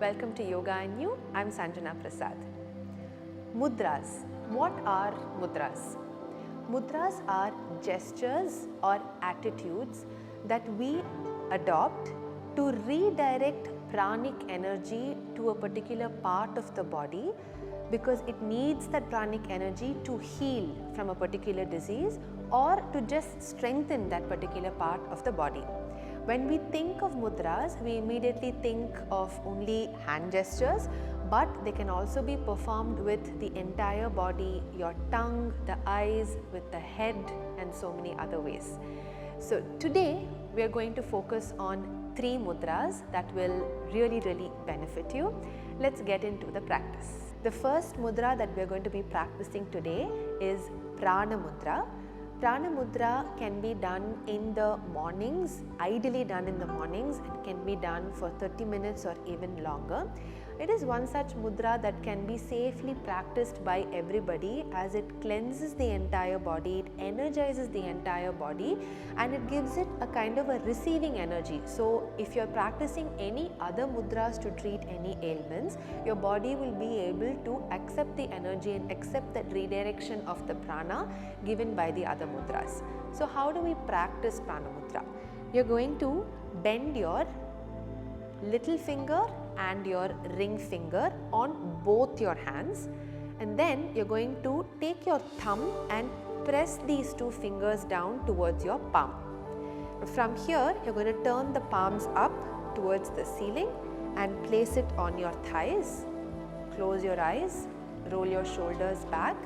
Welcome to Yoga and You. I'm Sanjana Prasad. Mudras. What are mudras? Mudras are gestures or attitudes that we adopt to redirect pranic energy to a particular part of the body because it needs that pranic energy to heal from a particular disease or to just strengthen that particular part of the body. When we think of mudras, we immediately think of only hand gestures, but they can also be performed with the entire body, your tongue, the eyes, with the head, and so many other ways. So today we are going to focus on 3 mudras that will really benefit you. Let's get into the practice. The first mudra that we are going to be practicing today is Prana Mudra. Prana Mudra can be done in the mornings, ideally done in the mornings. It can be done for 30 minutes or even longer. It is one such mudra that can be safely practiced by everybody as it cleanses the entire body, it energizes the entire body, and it gives it a kind of a receiving energy. So if you are practicing any other mudras to treat any ailments, your body will be able to accept the energy and accept that redirection of the prana given by the other mudras. So how do we practice Prana Mudra? You are going to bend your little finger and your ring finger on both your hands, and then you are going to take your thumb and press these 2 fingers down towards your palm. From here you are going to turn the palms up towards the ceiling and place it on your thighs. Close your eyes, roll your shoulders back,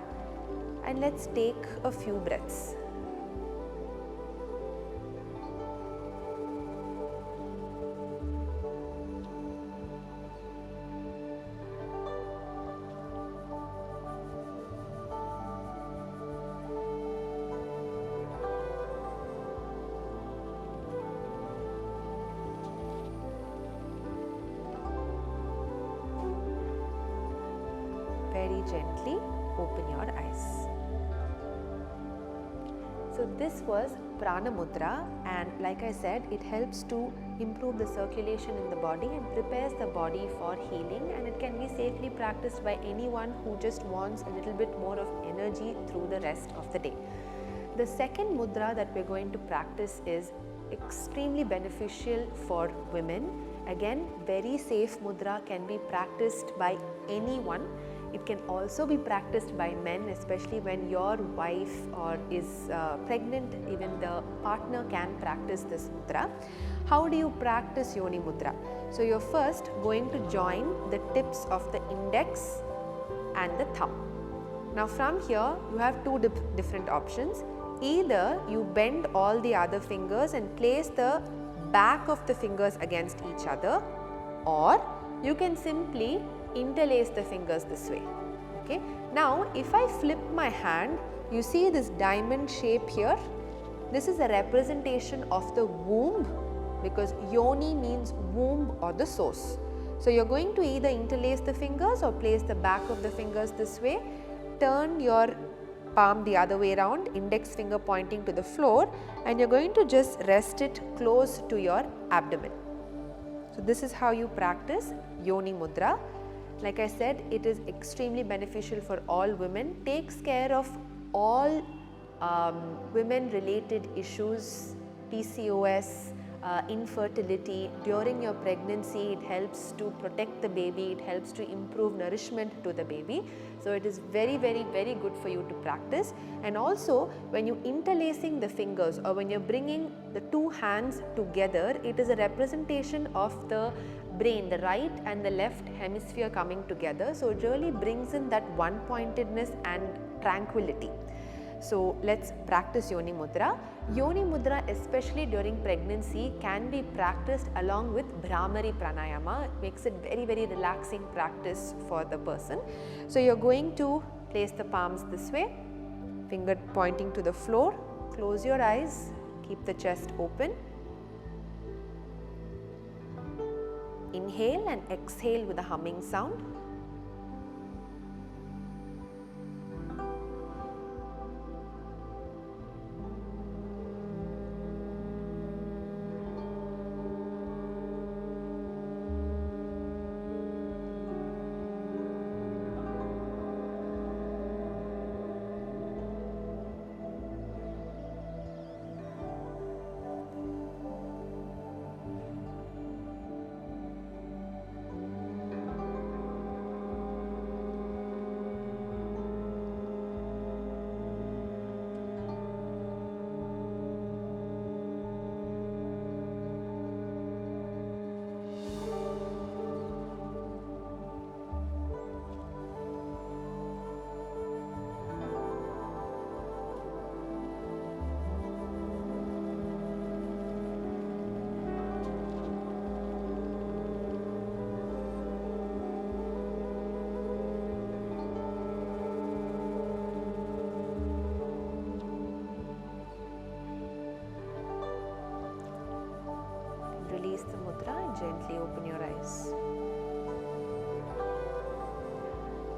and let's take a few breaths. Very gently open your eyes. So this was Prana Mudra, and like I said, it helps to improve the circulation in the body and prepares the body for healing, and it can be safely practiced by anyone who just wants a little bit more of energy through the rest of the day. The second mudra that we are going to practice is extremely beneficial for women. Again, very safe mudra, can be practiced by anyone. It can also be practiced by men, especially when your wife or is pregnant. Even the partner can practice this mudra. How do you practice Yoni Mudra? So you are first going to join the tips of the index and the thumb. Now from here you have 2 different options. Either you bend all the other fingers and place the back of the fingers against each other, or you can simply interlace the fingers this way. Okay. Now if I flip my hand, you see this diamond shape here. This is a representation of the womb, because Yoni means womb or the source. So you are going to either interlace the fingers or place the back of the fingers this way. Turn your palm the other way around, index finger pointing to the floor, and you are going to just rest it close to your abdomen. So this is how you practice Yoni Mudra. Like I said, it is extremely beneficial for all women, takes care of all women related issues, PCOS, infertility. During your pregnancy, it helps to protect the baby, it helps to improve nourishment to the baby. So it is very good for you to practice. And also when you interlacing the fingers, or when you are bringing the 2 hands together, it is a representation of the brain, the right and the left hemisphere coming together. So it really brings in that one-pointedness and tranquility. So let's practice Yoni Mudra. Yoni Mudra, especially during pregnancy, can be practiced along with Bhramari Pranayama. It makes it very relaxing practice for the person. So you're going to place the palms this way, finger pointing to the floor, close your eyes, keep the chest open. Inhale and exhale with a humming sound. gently open your eyes.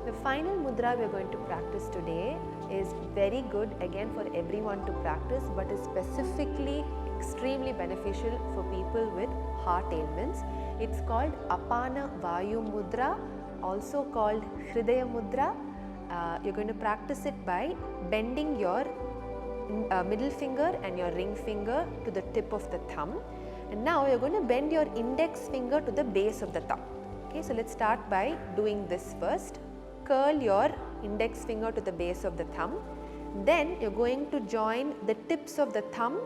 The final mudra we are going to practice today is very good again for everyone to practice, but is specifically extremely beneficial for people with heart ailments. It's called Apana Mudra, also called Hridaya Mudra. You're going to practice it by bending your middle finger and your ring finger to the tip of the thumb. And now you're going to bend your index finger to the base of the thumb. Okay, so let's start by doing this first. Curl your index finger to the base of the thumb. Then you're going to join the tips of the thumb,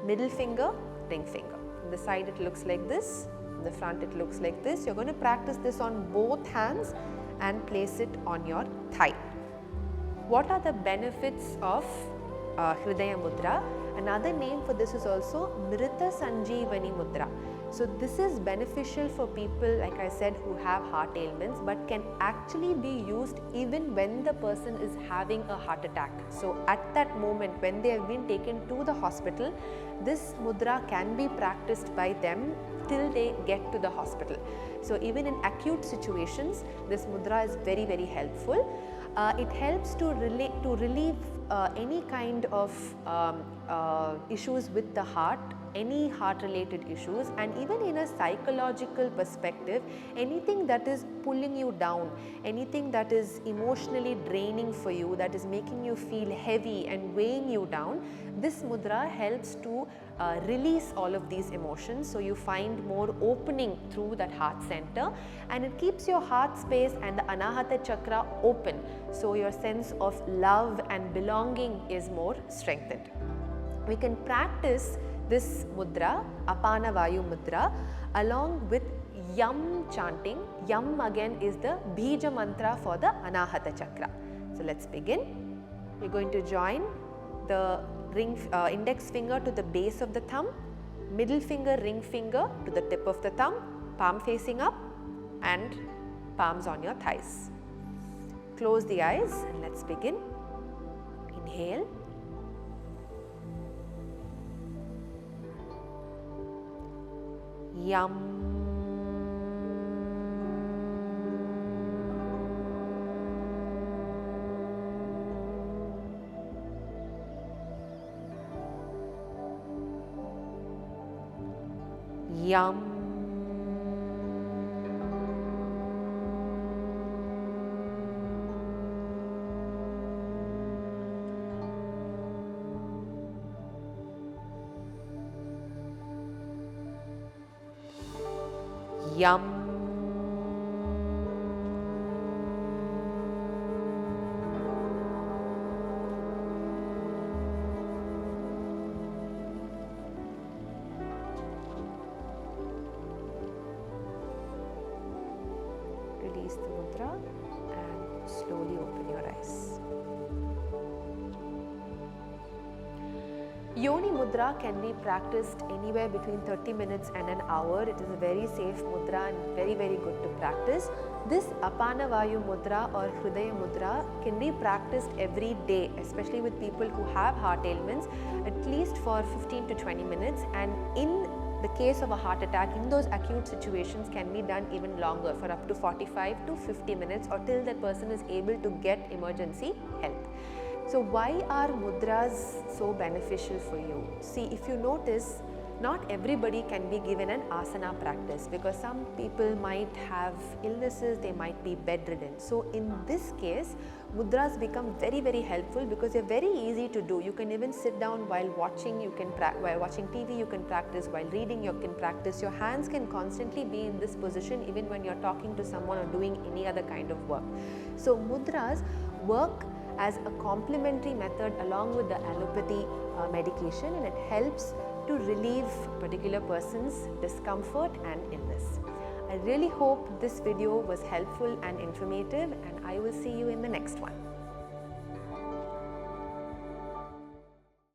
middle finger, ring finger. On the side it looks like this, in the front it looks like this. You're going to practice this on both hands and place it on your thigh. What are the benefits of Hridaya Mudra? Another name for this is also Mrita Sanjeevani Mudra. So this is beneficial for people, like I said, who have heart ailments, but can actually be used even when the person is having a heart attack. So at that moment when they have been taken to the hospital, this mudra can be practiced by them till they get to the hospital. So even in acute situations, this mudra is very, very helpful. It helps to relieve any kind of issues with the heart, any heart related issues, and even in a psychological perspective, anything that is pulling you down, anything that is emotionally draining for you, that is making you feel heavy and weighing you down, this mudra helps to release all of these emotions, so you find more opening through that heart center, and it keeps your heart space and the Anahata Chakra open, so your sense of love and belonging is more strengthened. We can practice this mudra, Apana Vayu Mudra, along with Yam chanting. Yam again is the Bija mantra for the Anahata Chakra. So let's begin. We're going to join the index finger to the base of the thumb, middle finger, ring finger to the tip of the thumb, palm facing up and palms on your thighs. Close the eyes and let's begin. Inhale. Yam. Yum. Yum. Release the mudra and slowly open your eyes. Yoni Mudra can be practiced anywhere between 30 minutes and an hour. It is a very safe mudra and very, very good to practice. This Apana Vayu Mudra or Hridaya Mudra can be practiced every day, especially with people who have heart ailments, at least for 15 to 20 minutes, and in the case of a heart attack, in those acute situations can be done even longer, for up to 45 to 50 minutes, or till that person is able to get emergency help. So why are mudras so beneficial for you? See, if you notice, not everybody can be given an asana practice, because some people might have illnesses, they might be bedridden. So in this case, mudras become very, very helpful because they're very easy to do. You can even sit down while watching, while watching TV, you can practice, while reading you can practice. Your hands can constantly be in this position even when you're talking to someone or doing any other kind of work. So mudras work as a complementary method along with the allopathy medication, and it helps to relieve a particular person's discomfort and illness. I really hope this video was helpful and informative, and I will see you in the next one.